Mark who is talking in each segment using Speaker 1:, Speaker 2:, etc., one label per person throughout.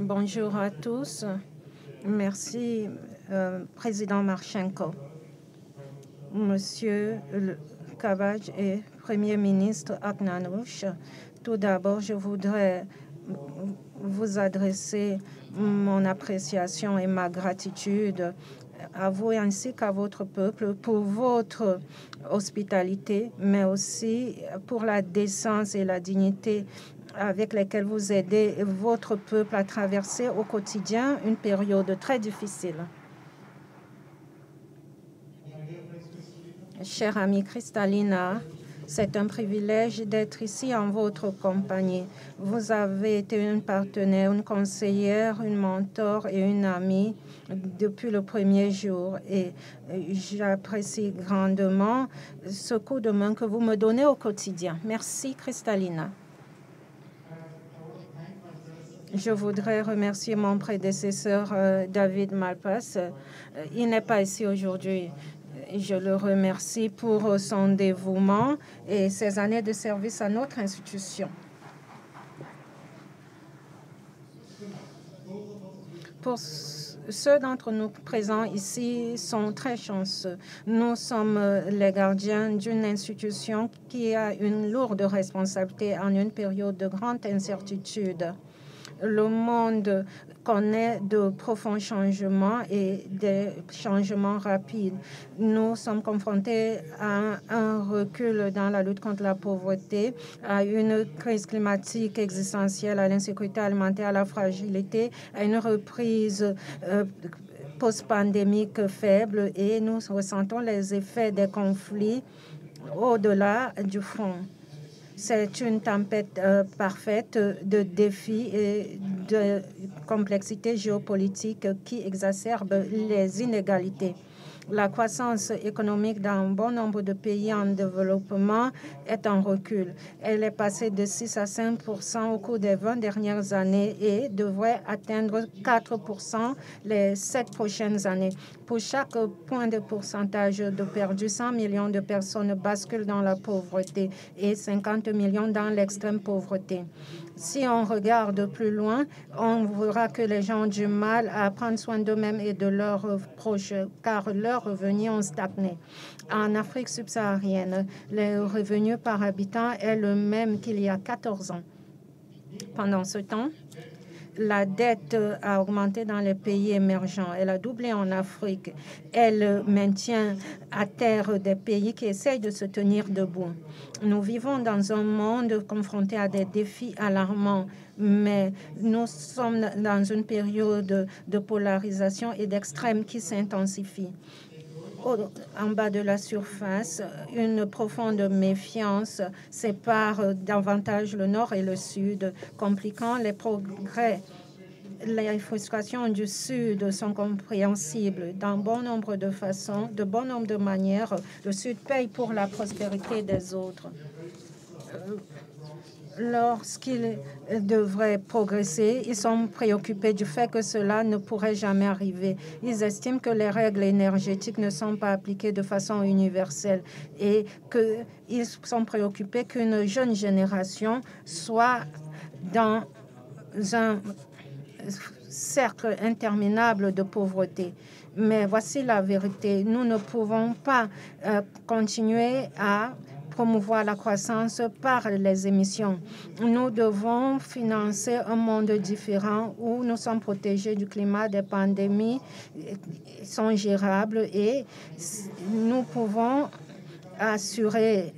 Speaker 1: Bonjour à tous. Merci, Président Marchenko. Monsieur Kavaj et Premier ministre Aknanush, tout d'abord, je voudrais vous adresser mon appréciation et ma gratitude à vous ainsi qu'à votre peuple pour votre hospitalité, mais aussi pour la décence et la dignité avec lesquelles vous aidez votre peuple à traverser au quotidien une période très difficile. Chère amie Kristalina, c'est un privilège d'être ici en votre compagnie. Vous avez été une partenaire, une conseillère, une mentor et une amie depuis le premier jour. Et j'apprécie grandement ce coup de main que vous me donnez au quotidien. Merci, Kristalina. Je voudrais remercier mon prédécesseur David Malpass. Il n'est pas ici aujourd'hui. Je le remercie pour son dévouement et ses années de service à notre institution. Pour ceux d'entre nous présents ici sont très chanceux. Nous sommes les gardiens d'une institution qui a une lourde responsabilité en une période de grande incertitude. Le monde connaît de profonds changements et des changements rapides. Nous sommes confrontés à un recul dans la lutte contre la pauvreté, à une crise climatique existentielle, à l'insécurité alimentaire, à la fragilité, à une reprise post-pandémique faible et nous ressentons les effets des conflits au-delà du front. C'est une tempête parfaite de défis et de complexité géopolitique qui exacerbe les inégalités. La croissance économique dans un bon nombre de pays en développement est en recul. Elle est passée de 6 à 5 % au cours des 20 dernières années et devrait atteindre 4 % les 7 prochaines années. Pour chaque point de pourcentage de perdu, 100 millions de personnes basculent dans la pauvreté et 50 millions dans l'extrême pauvreté. Si on regarde plus loin, on verra que les gens ont du mal à prendre soin d'eux-mêmes et de leurs proches, car leurs revenus ont stagné. En Afrique subsaharienne, le revenu par habitant est le même qu'il y a 14 ans. Pendant ce temps, la dette a augmenté dans les pays émergents. Elle a doublé en Afrique. Elle maintient à terre des pays qui essayent de se tenir debout. Nous vivons dans un monde confronté à des défis alarmants, mais nous sommes dans une période de polarisation et d'extrême qui s'intensifie. En bas de la surface, une profonde méfiance sépare davantage le nord et le sud, compliquant les progrès. Les frustrations du Sud sont compréhensibles d'un bon nombre de façons, de bon nombre de manières. Le Sud paye pour la prospérité des autres. Lorsqu'ils devraient progresser, ils sont préoccupés du fait que cela ne pourrait jamais arriver. Ils estiment que les règles énergétiques ne sont pas appliquées de façon universelle et qu'ils sont préoccupés qu'une jeune génération soit dans un cercle interminable de pauvreté. Mais voici la vérité. Nous ne pouvons pas continuer à promouvoir la croissance par les émissions. Nous devons financer un monde différent où nous sommes protégés du climat, des pandémies sont gérables et nous pouvons assurer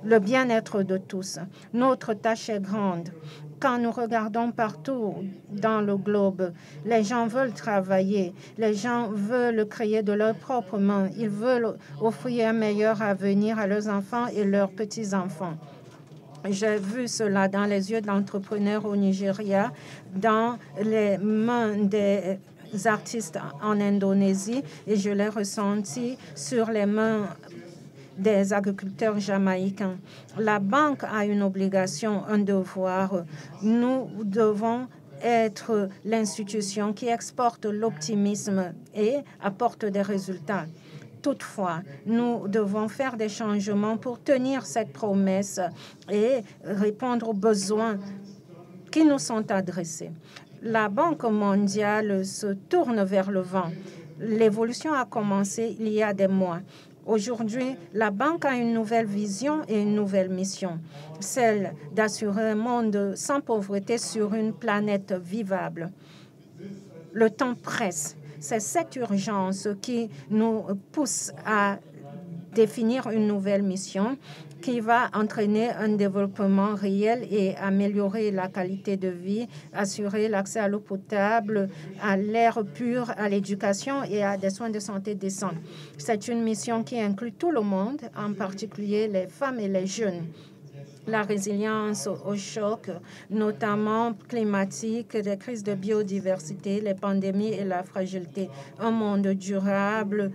Speaker 1: le bien-être de tous. Notre tâche est grande. Quand nous regardons partout dans le globe, les gens veulent travailler, les gens veulent créer de leurs propres mains, ils veulent offrir un meilleur avenir à leurs enfants et leurs petits-enfants. J'ai vu cela dans les yeux d'entrepreneurs au Nigeria, dans les mains des artistes en Indonésie et je l'ai ressenti sur les mains des agriculteurs jamaïcains. La banque a une obligation, un devoir. Nous devons être l'institution qui exporte l'optimisme et apporte des résultats. Toutefois, nous devons faire des changements pour tenir cette promesse et répondre aux besoins qui nous sont adressés. La Banque mondiale se tourne vers le vent. L'évolution a commencé il y a des mois. Aujourd'hui, la Banque a une nouvelle vision et une nouvelle mission, celle d'assurer un monde sans pauvreté sur une planète vivable. Le temps presse. C'est cette urgence qui nous pousse à définir une nouvelle mission qui va entraîner un développement réel et améliorer la qualité de vie, assurer l'accès à l'eau potable, à l'air pur, à l'éducation et à des soins de santé décents. C'est une mission qui inclut tout le monde, en particulier les femmes et les jeunes. La résilience au choc, notamment climatique, les crises de biodiversité, les pandémies et la fragilité. Un monde durable,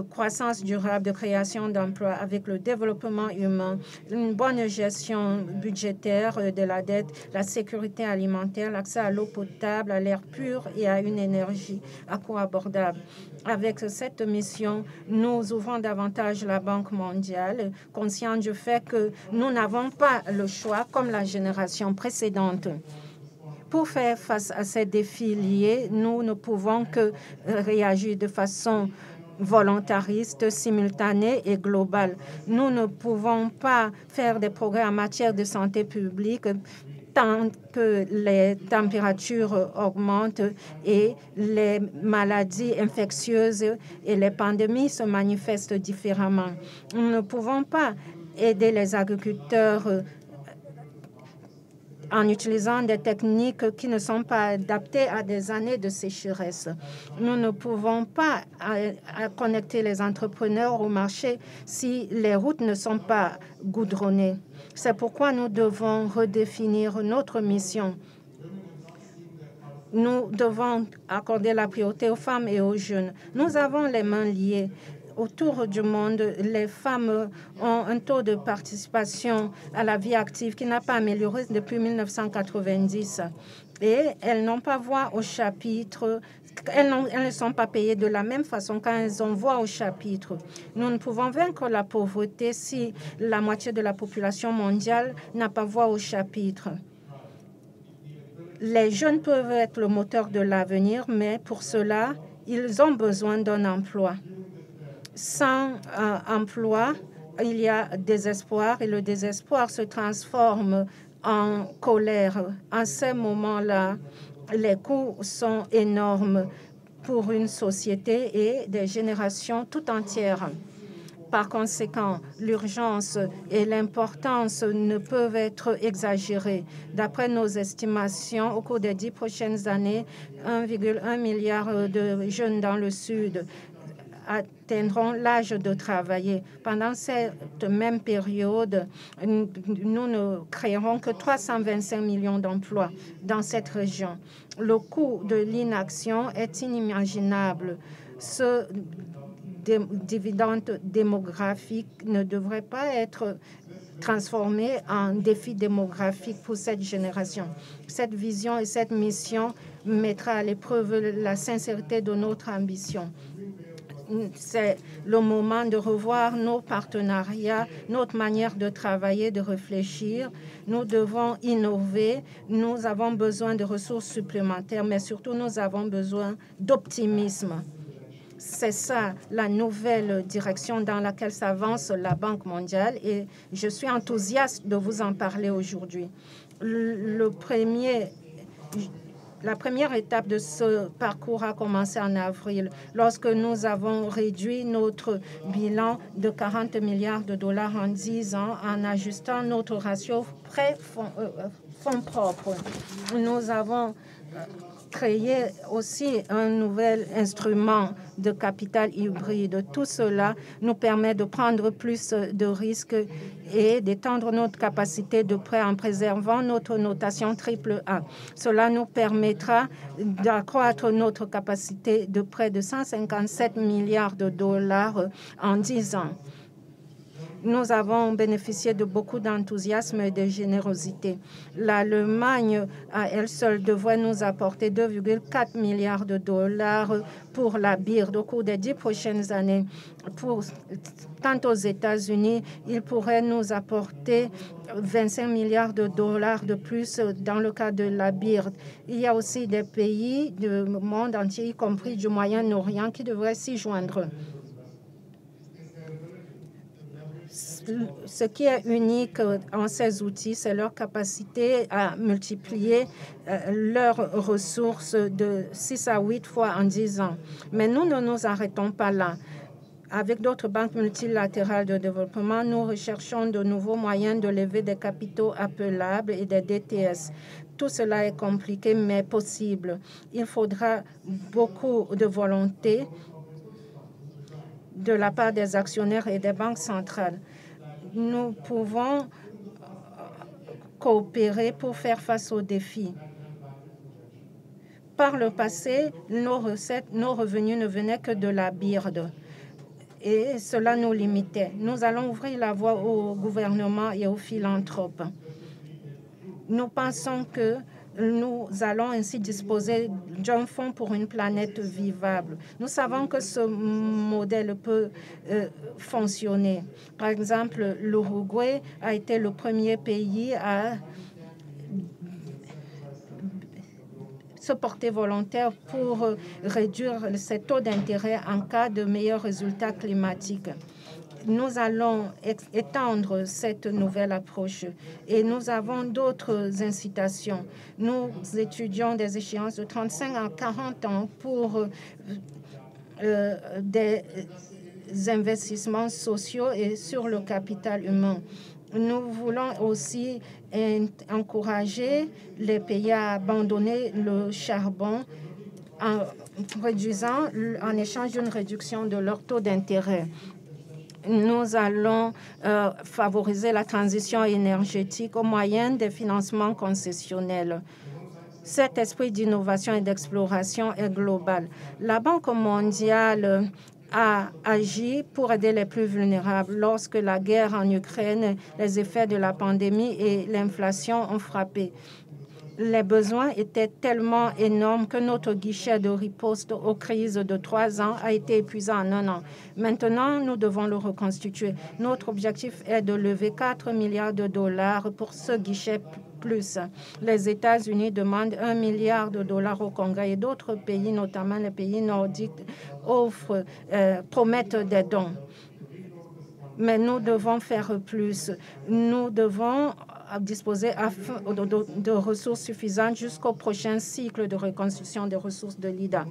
Speaker 1: croissance durable, de création d'emplois avec le développement humain, une bonne gestion budgétaire de la dette, la sécurité alimentaire, l'accès à l'eau potable, à l'air pur et à une énergie à coût abordable. Avec cette mission, nous ouvrons davantage la Banque mondiale, conscients du fait que nous n'avons pas le choix comme la génération précédente. Pour faire face à ces défis liés, nous ne pouvons que réagir de façon volontariste, simultanée et globale. Nous ne pouvons pas faire des progrès en matière de santé publique tant que les températures augmentent et les maladies infectieuses et les pandémies se manifestent différemment. Nous ne pouvons pas aider les agriculteurs en utilisant des techniques qui ne sont pas adaptées à des années de sécheresse. Nous ne pouvons pas connecter les entrepreneurs au marché si les routes ne sont pas goudronnées. C'est pourquoi nous devons redéfinir notre mission. Nous devons accorder la priorité aux femmes et aux jeunes. Nous avons les mains liées. Autour du monde, les femmes ont un taux de participation à la vie active qui n'a pas amélioré depuis 1990. Et elles n'ont pas voix au chapitre. Elles ne sont pas payées de la même façon quand elles ont voix au chapitre. Nous ne pouvons vaincre la pauvreté si la moitié de la population mondiale n'a pas voix au chapitre. Les jeunes peuvent être le moteur de l'avenir, mais pour cela, ils ont besoin d'un emploi. Sans emploi, il y a désespoir et le désespoir se transforme en colère. En ces moments-là, les coûts sont énormes pour une société et des générations tout entières. Par conséquent, l'urgence et l'importance ne peuvent être exagérées. D'après nos estimations, au cours des 10 prochaines années, 1,1 milliard de jeunes dans le Sud atteindront l'âge de travailler. Pendant cette même période, nous ne créerons que 325 millions d'emplois dans cette région. Le coût de l'inaction est inimaginable. Ce dividende démographique ne devrait pas être transformé en défi démographique pour cette génération. Cette vision et cette mission mettra à l'épreuve la sincérité de notre ambition. C'est le moment de revoir nos partenariats, notre manière de travailler, de réfléchir. Nous devons innover. Nous avons besoin de ressources supplémentaires, mais surtout, nous avons besoin d'optimisme. C'est ça la nouvelle direction dans laquelle s'avance la Banque mondiale et je suis enthousiaste de vous en parler aujourd'hui. La première étape de ce parcours a commencé en avril, lorsque nous avons réduit notre bilan de 40 milliards de dollars en 10 ans en ajustant notre ratio prêt-fonds propres. Nous avons créé aussi un nouvel instrument de capital hybride. Tout cela nous permet de prendre plus de risques et d'étendre notre capacité de prêt en préservant notre notation AAA. Cela nous permettra d'accroître notre capacité de prêt de 157 milliards de dollars en 10 ans. Nous avons bénéficié de beaucoup d'enthousiasme et de générosité. L'Allemagne, à elle seule, devrait nous apporter 2,4 milliards de dollars pour la BIRD au cours des 10 prochaines années. Quant aux États-Unis, ils pourraient nous apporter 25 milliards de dollars de plus dans le cas de la BIRD. Il y a aussi des pays du monde entier, y compris du Moyen-Orient, qui devraient s'y joindre. Ce qui est unique en ces outils, c'est leur capacité à multiplier leurs ressources de 6 à 8 fois en 10 ans. Mais nous ne nous arrêtons pas là. Avec d'autres banques multilatérales de développement, nous recherchons de nouveaux moyens de lever des capitaux appelables et des DTS. Tout cela est compliqué, mais possible. Il faudra beaucoup de volonté de la part des actionnaires et des banques centrales. Nous pouvons coopérer pour faire face aux défis. Par le passé, nos revenus ne venaient que de la BIRD et cela nous limitait. Nous allons ouvrir la voie au gouvernement et aux philanthropes. Nous pensons que nous allons ainsi disposer d'un fonds pour une planète vivable. Nous savons que ce modèle peut fonctionner. Par exemple, l'Uruguay a été le premier pays à se porter volontaire pour réduire ses taux d'intérêt en cas de meilleurs résultats climatiques. Nous allons étendre cette nouvelle approche et nous avons d'autres incitations. Nous étudions des échéances de 35 à 40 ans pour des investissements sociaux et sur le capital humain. Nous voulons aussi encourager les pays à abandonner le charbon en échange d'une réduction de leur taux d'intérêt. Nous allons favoriser la transition énergétique au moyen des financements concessionnels. Cet esprit d'innovation et d'exploration est global. La Banque mondiale a agi pour aider les plus vulnérables lorsque la guerre en Ukraine, les effets de la pandémie et l'inflation ont frappé. Les besoins étaient tellement énormes que notre guichet de riposte aux crises de 3 ans a été épuisé en 1 an. Maintenant, nous devons le reconstituer. Notre objectif est de lever 4 milliards de dollars pour ce guichet plus. Les États-Unis demandent 1 milliard de dollars au Congrès et d'autres pays, notamment les pays nordiques, promettent des dons. Mais nous devons faire plus. Nous devons disposer de ressources suffisantes jusqu'au prochain cycle de reconstruction des ressources de l'IDA.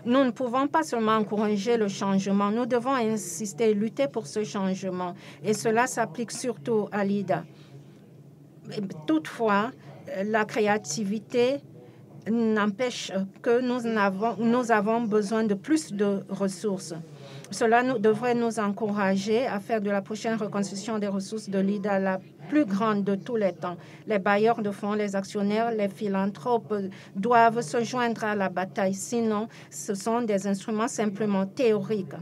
Speaker 1: Nous ne pouvons pas seulement encourager le changement, nous devons insister et lutter pour ce changement. Et cela s'applique surtout à l'IDA. Toutefois, la créativité n'empêche que nous avons besoin de plus de ressources. Cela devrait nous encourager à faire de la prochaine reconstruction des ressources de l'IDA la plus grande de tous les temps. Les bailleurs de fonds, les actionnaires, les philanthropes doivent se joindre à la bataille. Sinon, ce sont des instruments simplement théoriques.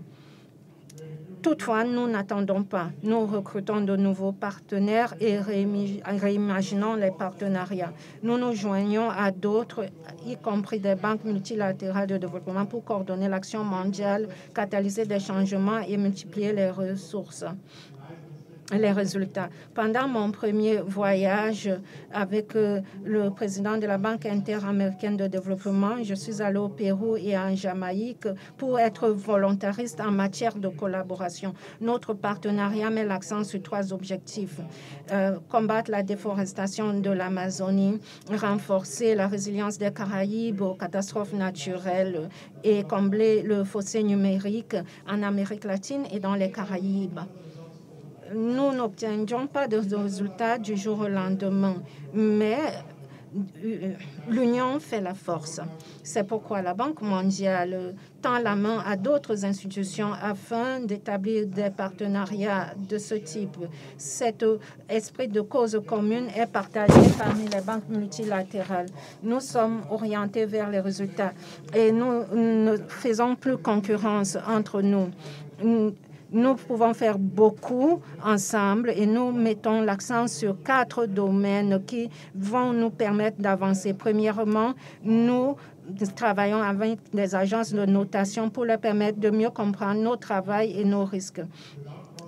Speaker 1: Toutefois, nous n'attendons pas. Nous recrutons de nouveaux partenaires et réimaginons les partenariats. Nous nous joignons à d'autres, y compris des banques multilatérales de développement, pour coordonner l'action mondiale, catalyser des changements et multiplier les ressources. Les résultats. Pendant mon premier voyage avec le président de la Banque interaméricaine de développement, je suis allée au Pérou et en Jamaïque pour être volontariste en matière de collaboration. Notre partenariat met l'accent sur 3 objectifs. Combattre la déforestation de l'Amazonie, renforcer la résilience des Caraïbes aux catastrophes naturelles et combler le fossé numérique en Amérique latine et dans les Caraïbes. Nous n'obtiendrons pas de résultats du jour au lendemain, mais l'union fait la force. C'est pourquoi la Banque mondiale tend la main à d'autres institutions afin d'établir des partenariats de ce type. Cet esprit de cause commune est partagé parmi les banques multilatérales. Nous sommes orientés vers les résultats et nous ne faisons plus concurrence entre nous. Nous pouvons faire beaucoup ensemble et nous mettons l'accent sur 4 domaines qui vont nous permettre d'avancer. Premièrement, nous travaillons avec des agences de notation pour leur permettre de mieux comprendre nos travail et nos risques.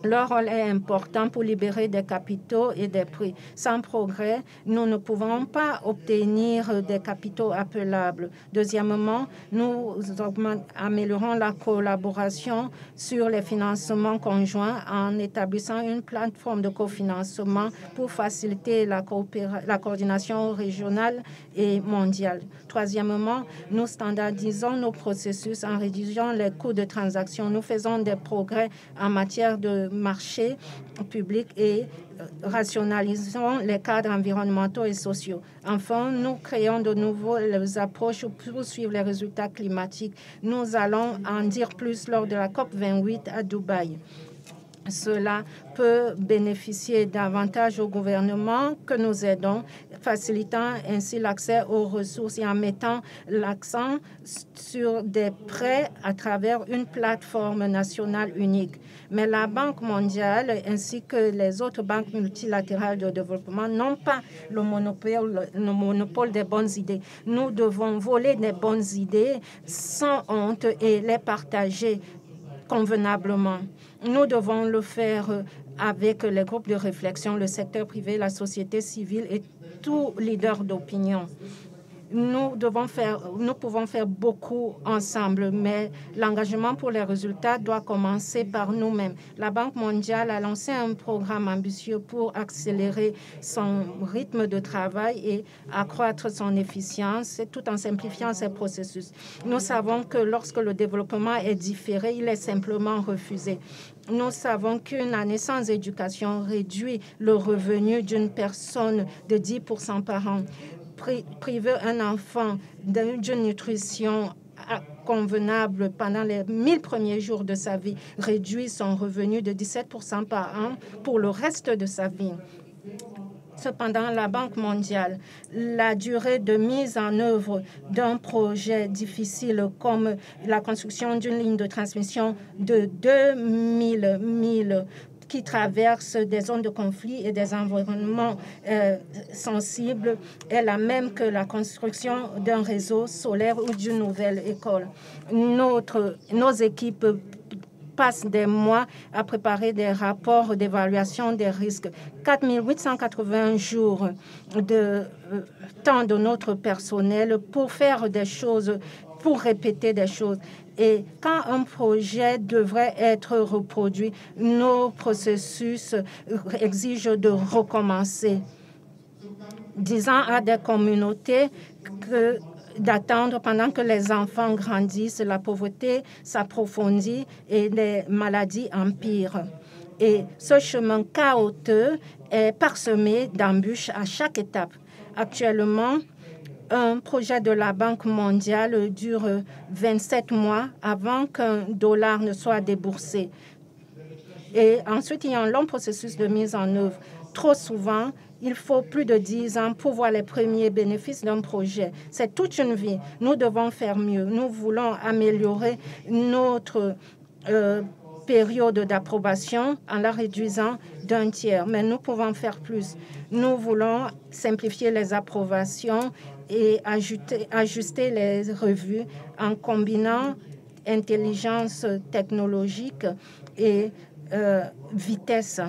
Speaker 1: Leur rôle est important pour libérer des capitaux et des prix. Sans progrès, nous ne pouvons pas obtenir des capitaux appelables. Deuxièmement, nous améliorons la collaboration sur les financements conjoints en établissant une plateforme de cofinancement pour faciliter la coordination régionale et mondiale. Troisièmement, nous standardisons nos processus en réduisant les coûts de transaction. Nous faisons des progrès en matière de marché public et rationalisons les cadres environnementaux et sociaux. Enfin, nous créons de nouvelles approches pour suivre les résultats climatiques. Nous allons en dire plus lors de la COP28 à Dubaï. Cela peut bénéficier davantage au gouvernement que nous aidons, facilitant ainsi l'accès aux ressources et en mettant l'accent sur des prêts à travers une plateforme nationale unique. Mais la Banque mondiale ainsi que les autres banques multilatérales de développement n'ont pas le monopole des bonnes idées. Nous devons voler des bonnes idées sans honte et les partager convenablement. Nous devons le faire avec les groupes de réflexion, le secteur privé, la société civile et tous leaders d'opinion. Nous pouvons faire beaucoup ensemble, mais l'engagement pour les résultats doit commencer par nous-mêmes. La Banque mondiale a lancé un programme ambitieux pour accélérer son rythme de travail et accroître son efficience, tout en simplifiant ses processus. Nous savons que lorsque le développement est différé, il est simplement refusé. Nous savons qu'une année sans éducation réduit le revenu d'une personne de 10% par an. Priver un enfant d'une nutrition convenable pendant les 1000 premiers jours de sa vie réduit son revenu de 17% par an pour le reste de sa vie. Cependant, la Banque mondiale, la durée de mise en œuvre d'un projet difficile comme la construction d'une ligne de transmission de 2000 milles qui traverse des zones de conflit et des environnements sensibles est la même que la construction d'un réseau solaire ou d'une nouvelle école. Nos équipes passent des mois à préparer des rapports d'évaluation des risques. 4880 jours de temps de notre personnel pour faire des choses, pour répéter des choses. Et quand un projet devrait être reproduit, nos processus exigent de recommencer. Disant à des communautés d'attendre pendant que les enfants grandissent, la pauvreté s'approfondit et les maladies empirent. Et ce chemin chaotique est parsemé d'embûches à chaque étape. Actuellement, un projet de la Banque mondiale dure 27 mois avant qu'un dollar ne soit déboursé. Et ensuite, il y a un long processus de mise en œuvre. Trop souvent, il faut plus de 10 ans pour voir les premiers bénéfices d'un projet. C'est toute une vie. Nous devons faire mieux. Nous voulons améliorer notre période d'approbation en la réduisant d'un tiers. Mais nous pouvons faire plus. Nous voulons simplifier les approbations et ajuster les revues en combinant intelligence technologique et vitesse.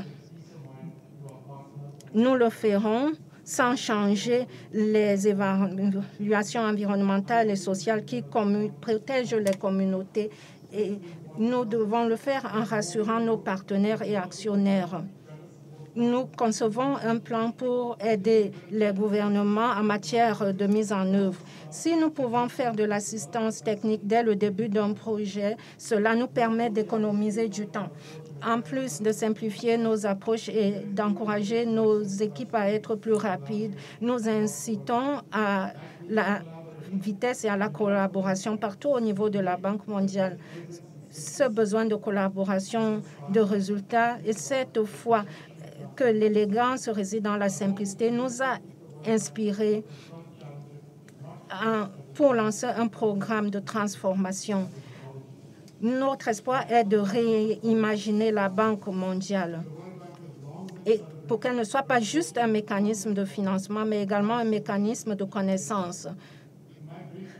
Speaker 1: Nous le ferons sans changer les évaluations environnementales et sociales qui protègent les communautés. Et nous devons le faire en rassurant nos partenaires et actionnaires. Nous concevons un plan pour aider les gouvernements en matière de mise en œuvre. Si nous pouvons faire de l'assistance technique dès le début d'un projet, cela nous permet d'économiser du temps. En plus de simplifier nos approches et d'encourager nos équipes à être plus rapides, nous incitons à la vitesse et à la collaboration partout au niveau de la Banque mondiale. Ce besoin de collaboration, de résultats, et cette fois que l'élégance réside dans la simplicité, nous a inspirés pour lancer un programme de transformation. Notre espoir est de réimaginer la Banque mondiale et pour qu'elle ne soit pas juste un mécanisme de financement, mais également un mécanisme de connaissance.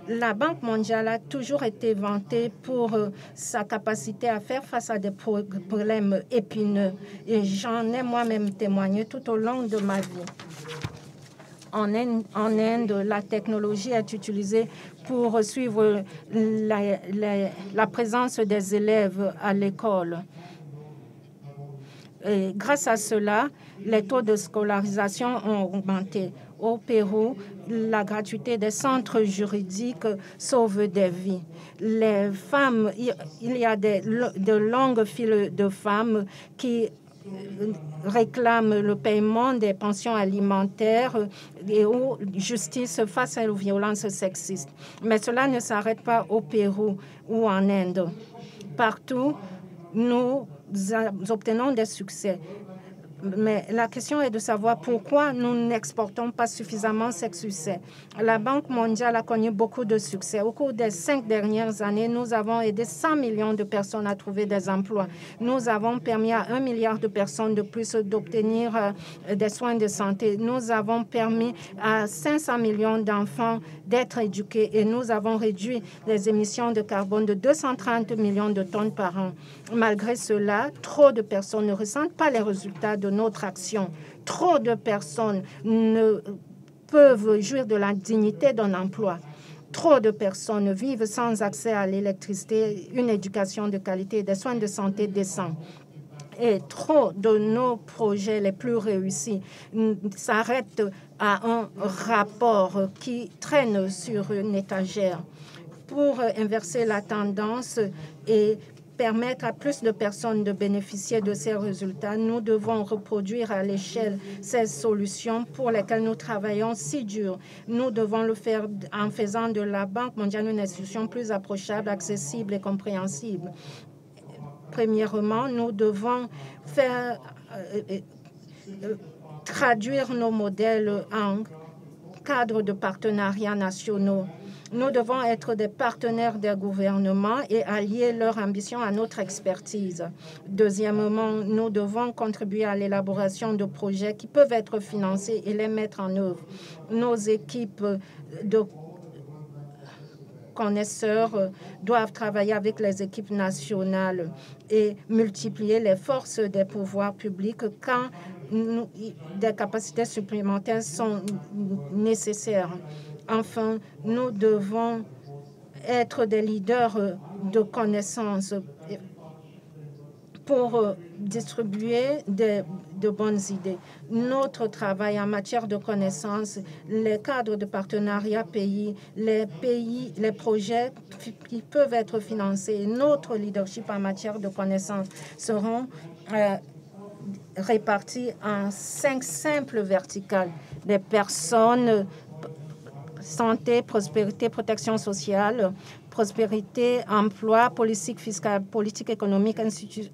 Speaker 1: La Banque mondiale a toujours été vantée pour sa capacité à faire face à des problèmes épineux. Et j'en ai moi-même témoigné tout au long de ma vie. En Inde, la technologie est utilisée pour suivre la présence des élèves à l'école. Et grâce à cela, les taux de scolarisation ont augmenté. Au Pérou, la gratuité des centres juridiques sauve des vies. Les femmes, il y a de longues files de femmes qui réclament le paiement des pensions alimentaires et justice face aux violences sexistes. Mais cela ne s'arrête pas au Pérou ou en Inde. Partout, nous obtenons des succès. Mais la question est de savoir pourquoi nous n'exportons pas suffisamment ces succès. La Banque mondiale a connu beaucoup de succès. Au cours des 5 dernières années, nous avons aidé 100 millions de personnes à trouver des emplois. Nous avons permis à 1 milliard de personnes de plus d'obtenir des soins de santé. Nous avons permis à 500 millions d'enfants d'être éduqués et nous avons réduit les émissions de carbone de 230 millions de tonnes par an. Malgré cela, trop de personnes ne ressentent pas les résultats de notre action. Trop de personnes ne peuvent jouir de la dignité d'un emploi. Trop de personnes vivent sans accès à l'électricité, une éducation de qualité et des soins de santé décents. Et trop de nos projets les plus réussis s'arrêtent à un rapport qui traîne sur une étagère. Pour inverser la tendance et permettre à plus de personnes de bénéficier de ces résultats, nous devons reproduire à l'échelle ces solutions pour lesquelles nous travaillons si dur. Nous devons le faire en faisant de la Banque mondiale une institution plus approchable, accessible et compréhensible. Premièrement, nous devons faire traduire nos modèles en cadre de partenariats nationaux. Nous devons être des partenaires des gouvernements et allier leur ambition à notre expertise. Deuxièmement, nous devons contribuer à l'élaboration de projets qui peuvent être financés et les mettre en œuvre. Nos équipes de connaisseurs doivent travailler avec les équipes nationales et multiplier les forces des pouvoirs publics quand des capacités supplémentaires sont nécessaires. Enfin, nous devons être des leaders de connaissances pour distribuer de bonnes idées. Notre travail en matière de connaissances, les cadres de partenariat les projets qui peuvent être financés, notre leadership en matière de connaissances seront répartis en 5 simples verticales. Des personnes, santé, prospérité, protection sociale, prospérité, emploi, politique fiscale, politique économique,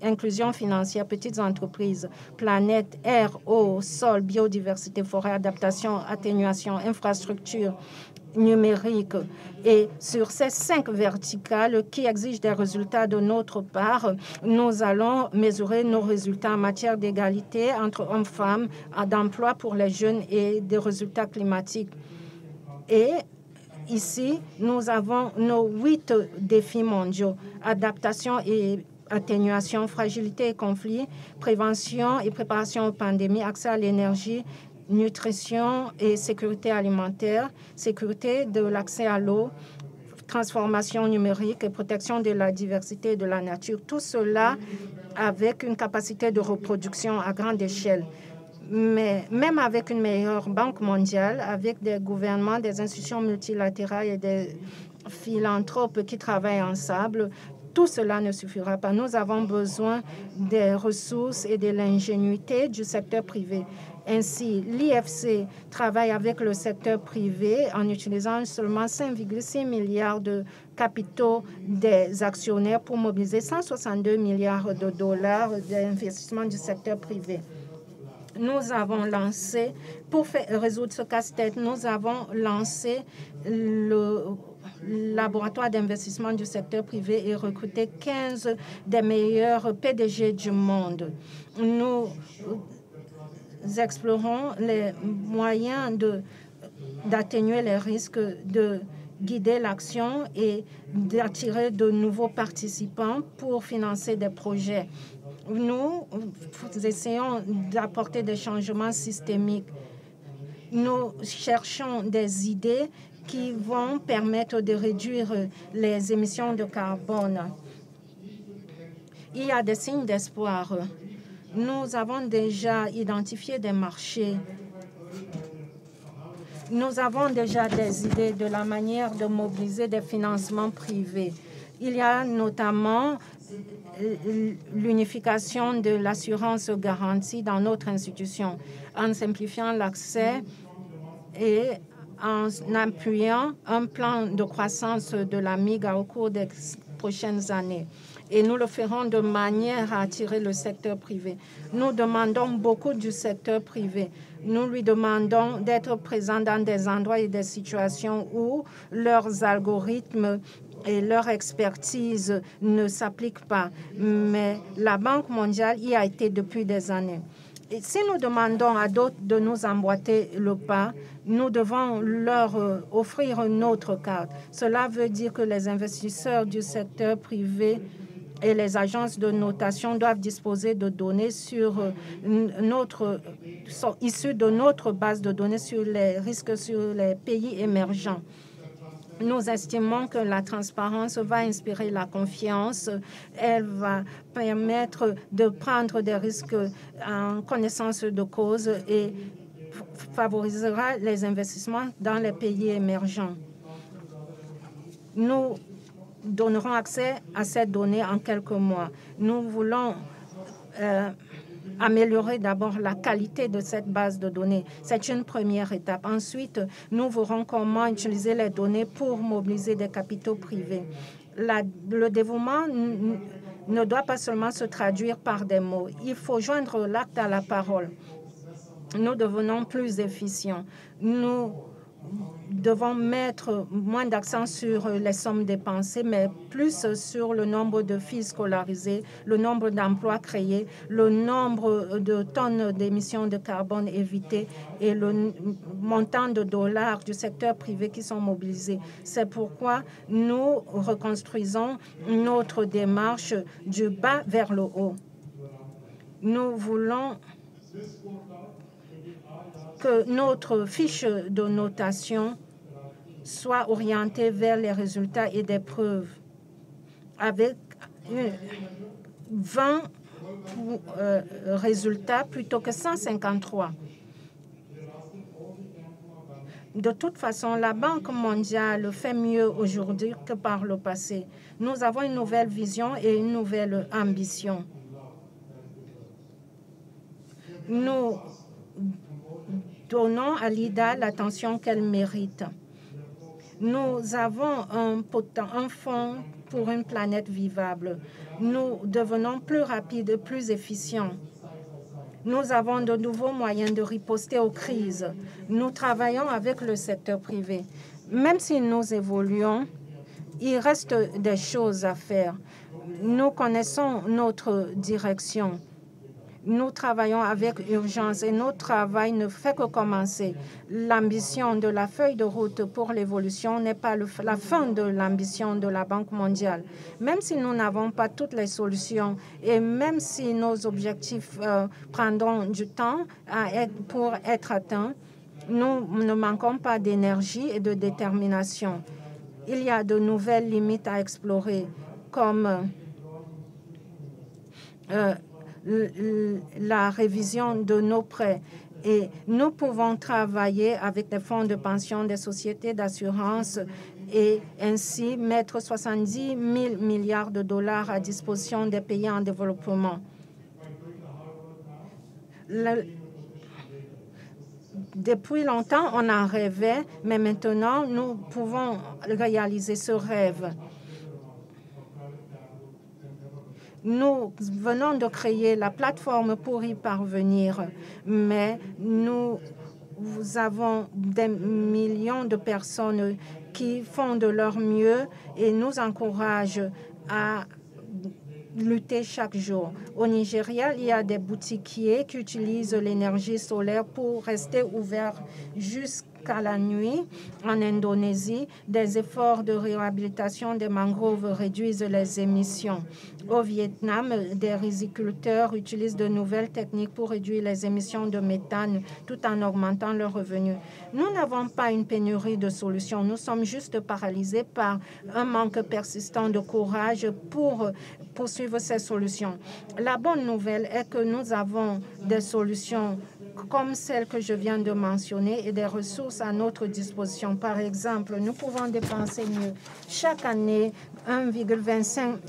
Speaker 1: inclusion financière, petites entreprises, planète, air, eau, sol, biodiversité, forêt, adaptation, atténuation, infrastructure numérique. Et sur ces 5 verticales qui exigent des résultats de notre part, nous allons mesurer nos résultats en matière d'égalité entre hommes-femmes, d'emploi pour les jeunes et des résultats climatiques. Et ici, nous avons nos 8 défis mondiaux: adaptation et atténuation, fragilité et conflit, prévention et préparation aux pandémies, accès à l'énergie, nutrition et sécurité alimentaire, sécurité de l'accès à l'eau, transformation numérique et protection de la diversité et de la nature. Tout cela avec une capacité de reproduction à grande échelle. Mais même avec une meilleure banque mondiale, avec des gouvernements, des institutions multilatérales et des philanthropes qui travaillent ensemble, tout cela ne suffira pas. Nous avons besoin des ressources et de l'ingénuité du secteur privé. Ainsi, l'IFC travaille avec le secteur privé en utilisant seulement 5,6 milliards de capitaux des actionnaires pour mobiliser 162 milliards de dollars d'investissement du secteur privé. Nous avons lancé, pour résoudre ce casse-tête, nous avons lancé le laboratoire d'investissement du secteur privé et recruter 15 des meilleurs PDG du monde. Nous explorons les moyens d'atténuer les risques, de guider l'action et d'attirer de nouveaux participants pour financer des projets. Nous essayons d'apporter des changements systémiques. Nous cherchons des idées qui vont permettre de réduire les émissions de carbone. Il y a des signes d'espoir. Nous avons déjà identifié des marchés. Nous avons déjà des idées de la manière de mobiliser des financements privés. Il y a notamment l'unification de l'assurance garantie dans notre institution en simplifiant l'accès et en appuyant un plan de croissance de la MIGA au cours des prochaines années. Et nous le ferons de manière à attirer le secteur privé. Nous demandons beaucoup du secteur privé. Nous lui demandons d'être présent dans des endroits et des situations où leurs algorithmes et leur expertise ne s'appliquent pas. Mais la Banque mondiale y a été depuis des années. Et si nous demandons à d'autres de nous emboîter le pas, nous devons leur offrir notre carte. Cela veut dire que les investisseurs du secteur privé et les agences de notation doivent disposer de données issues de notre base de données sur les risques sur les pays émergents. Nous estimons que la transparence va inspirer la confiance. Elle va permettre de prendre des risques en connaissance de cause et favorisera les investissements dans les pays émergents. Nous donnerons accès à ces données en quelques mois. Nous voulons améliorer d'abord la qualité de cette base de données. C'est une première étape. Ensuite, nous verrons comment utiliser les données pour mobiliser des capitaux privés. Le dévouement ne doit pas seulement se traduire par des mots. Il faut joindre l'acte à la parole. Nous devenons plus efficients. Nous devons mettre moins d'accent sur les sommes dépensées, mais plus sur le nombre de filles scolarisées, le nombre d'emplois créés, le nombre de tonnes d'émissions de carbone évitées et le montant de dollars du secteur privé qui sont mobilisés. C'est pourquoi nous reconstruisons notre démarche du bas vers le haut. Nous voulons que notre fiche de notation soit orientée vers les résultats et des preuves, avec 20 résultats plutôt que 153. De toute façon, la Banque mondiale fait mieux aujourd'hui que par le passé. Nous avons une nouvelle vision et une nouvelle ambition. Nous donnons à l'IDA l'attention qu'elle mérite. Nous avons un fonds pour une planète vivable. Nous devenons plus rapides, plus efficients. Nous avons de nouveaux moyens de riposter aux crises. Nous travaillons avec le secteur privé. Même si nous évoluons, il reste des choses à faire. Nous connaissons notre direction. Nous travaillons avec urgence et notre travail ne fait que commencer. L'ambition de la feuille de route pour l'évolution n'est pas la fin de l'ambition de la Banque mondiale. Même si nous n'avons pas toutes les solutions et même si nos objectifs prendront du temps pour être atteints, nous ne manquons pas d'énergie et de détermination. Il y a de nouvelles limites à explorer, comme la révision de nos prêts. Et nous pouvons travailler avec des fonds de pension, des sociétés d'assurance et ainsi mettre 70 000 milliards de dollars à disposition des pays en développement. Depuis longtemps, on en rêvait, mais maintenant, nous pouvons réaliser ce rêve. Nous venons de créer la plateforme pour y parvenir, mais nous Nous avons des millions de personnes qui font de leur mieux et nous encouragent à lutter chaque jour. Au Nigeria, il y a des boutiquiers qui utilisent l'énergie solaire pour rester ouverts jusqu'à la nuit. En Indonésie, des efforts de réhabilitation des mangroves réduisent les émissions. Au Vietnam, des riziculteurs utilisent de nouvelles techniques pour réduire les émissions de méthane tout en augmentant leurs revenus. Nous n'avons pas une pénurie de solutions. Nous sommes juste paralysés par un manque persistant de courage pour poursuivre ces solutions. La bonne nouvelle est que nous avons des solutions comme celles que je viens de mentionner et des ressources à notre disposition. Par exemple, nous pouvons dépenser mieux. Chaque année, 125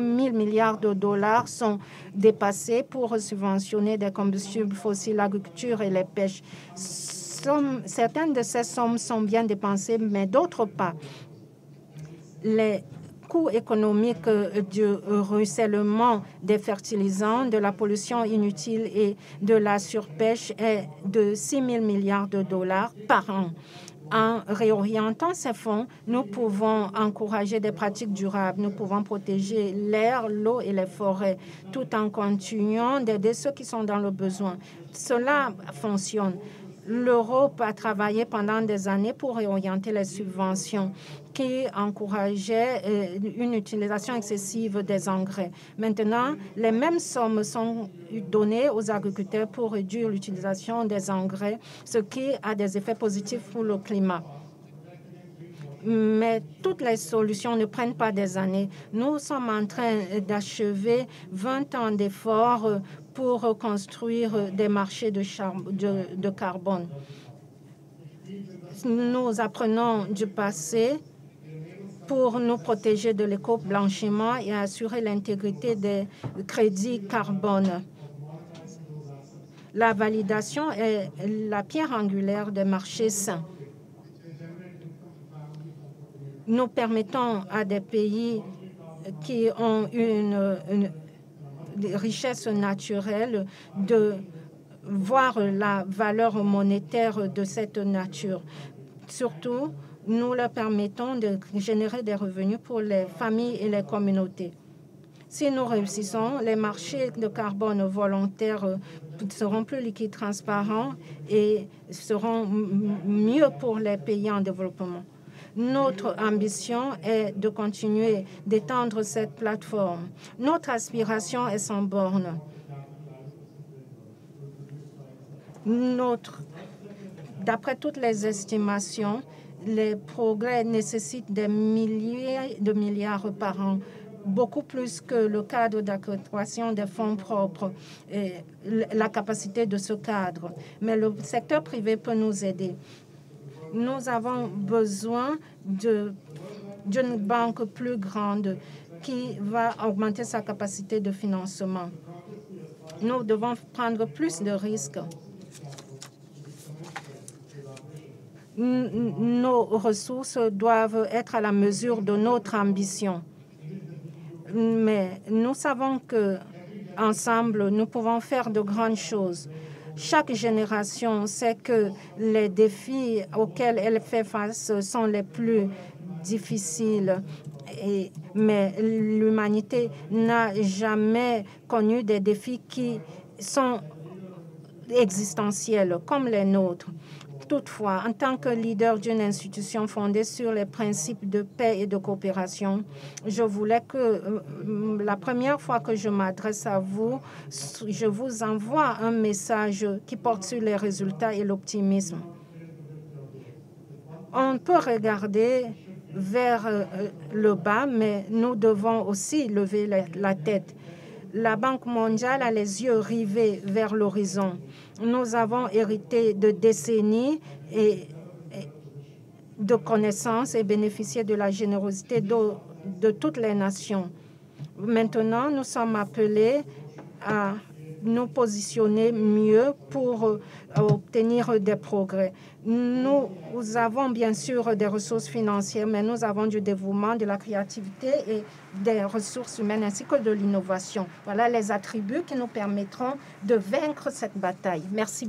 Speaker 1: 000 milliards de dollars sont dépassés pour subventionner des combustibles fossiles, l'agriculture et les pêches. Certaines de ces sommes sont bien dépensées, mais d'autres pas. Les coûts économiques du ruissellement des fertilisants, de la pollution inutile et de la surpêche est de 6 000 milliards de dollars par an. En réorientant ces fonds, nous pouvons encourager des pratiques durables. Nous pouvons protéger l'air, l'eau et les forêts, tout en continuant d'aider ceux qui sont dans le besoin. Cela fonctionne. L'Europe a travaillé pendant des années pour réorienter les subventions qui encourageaient une utilisation excessive des engrais. Maintenant, les mêmes sommes sont données aux agriculteurs pour réduire l'utilisation des engrais, ce qui a des effets positifs pour le climat. Mais toutes les solutions ne prennent pas des années. Nous sommes en train d'achever 20 ans d'efforts pour construire des marchés de carbone. Nous apprenons du passé pour nous protéger de l'éco-blanchiment et assurer l'intégrité des crédits carbone. La validation est la pierre angulaire des marchés sains. Nous permettons à des pays qui ont une richesse naturelle de voir la valeur monétaire de cette nature. Surtout, nous leur permettons de générer des revenus pour les familles et les communautés. Si nous réussissons, les marchés de carbone volontaires seront plus liquides, transparents et seront mieux pour les pays en développement. Notre ambition est de continuer d'étendre cette plateforme. Notre aspiration est sans borne. D'après toutes les estimations, les progrès nécessitent des milliers de milliards par an, beaucoup plus que le cadre d'accroissement des fonds propres et la capacité de ce cadre. Mais le secteur privé peut nous aider. Nous avons besoin d'une banque plus grande qui va augmenter sa capacité de financement. Nous devons prendre plus de risques. Nos ressources doivent être à la mesure de notre ambition. Mais nous savons qu'ensemble, nous pouvons faire de grandes choses. Chaque génération sait que les défis auxquels elle fait face sont les plus difficiles. Mais l'humanité n'a jamais connu des défis qui sont existentiels comme les nôtres. Toutefois, en tant que leader d'une institution fondée sur les principes de paix et de coopération, je voulais que la première fois que je m'adresse à vous, je vous envoie un message qui porte sur les résultats et l'optimisme. On peut regarder vers le bas, mais nous devons aussi lever la tête. La Banque mondiale a les yeux rivés vers l'horizon. Nous avons hérité de décennies de connaissances et bénéficié de la générosité de toutes les nations. Maintenant, nous sommes appelés à nous positionner mieux pour obtenir des progrès. Nous avons bien sûr des ressources financières, mais nous avons du dévouement, de la créativité et des ressources humaines ainsi que de l'innovation. Voilà les attributs qui nous permettront de vaincre cette bataille. Merci.